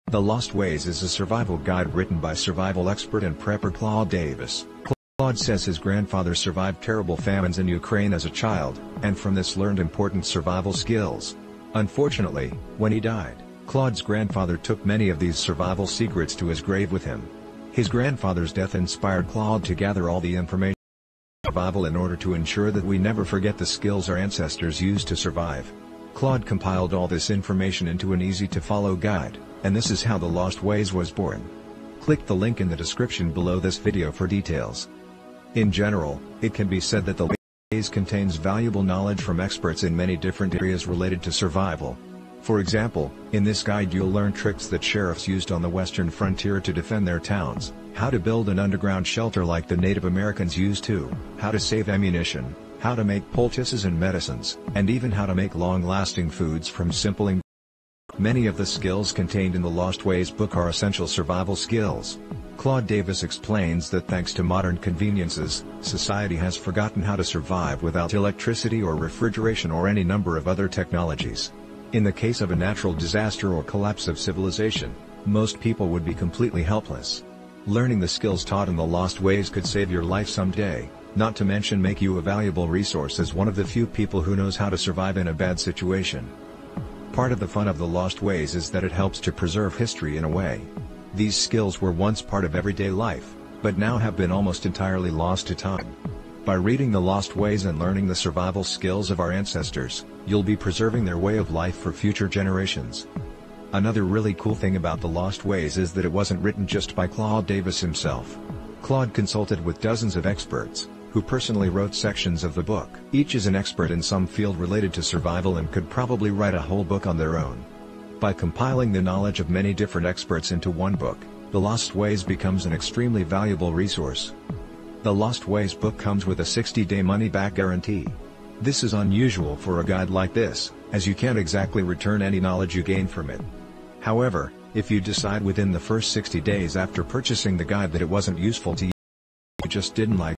The Lost Ways is a survival guide written by survival expert and prepper Claude Davis. Claude says his grandfather survived terrible famines in Ukraine as a child, and from this learned important survival skills. Unfortunately, when he died, Claude's grandfather took many of these survival secrets to his grave with him. His grandfather's death inspired Claude to gather all the information on survival in order to ensure that we never forget the skills our ancestors used to survive. Claude compiled all this information into an easy-to-follow guide, and this is how The Lost Ways was born. Click the link in the description below this video for details. In general, it can be said that The Ways contains valuable knowledge from experts in many different areas related to survival. For example, in this guide you'll learn tricks that sheriffs used on the western frontier to defend their towns, how to build an underground shelter like the Native Americans used to, how to save ammunition, how to make poultices and medicines, and even how to make long-lasting foods from simple ingredients. Many of the skills contained in the Lost Ways book are essential survival skills. Claude Davis explains that thanks to modern conveniences, society has forgotten how to survive without electricity or refrigeration or any number of other technologies. In the case of a natural disaster or collapse of civilization, most people would be completely helpless. Learning the skills taught in the Lost Ways could save your life someday, not to mention make you a valuable resource as one of the few people who knows how to survive in a bad situation. Part of the fun of the Lost Ways is that it helps to preserve history in a way. These skills were once part of everyday life, but now have been almost entirely lost to time. By reading The Lost Ways and learning the survival skills of our ancestors, you'll be preserving their way of life for future generations. Another really cool thing about The Lost Ways is that it wasn't written just by Claude Davis himself. Claude consulted with dozens of experts, who personally wrote sections of the book. Each is an expert in some field related to survival and could probably write a whole book on their own. By compiling the knowledge of many different experts into one book, The Lost Ways becomes an extremely valuable resource. The Lost Ways book comes with a 60-day money-back guarantee. This is unusual for a guide like this, as you can't exactly return any knowledge you gain from it. However, if you decide within the first 60 days after purchasing the guide that it wasn't useful to you, you just didn't like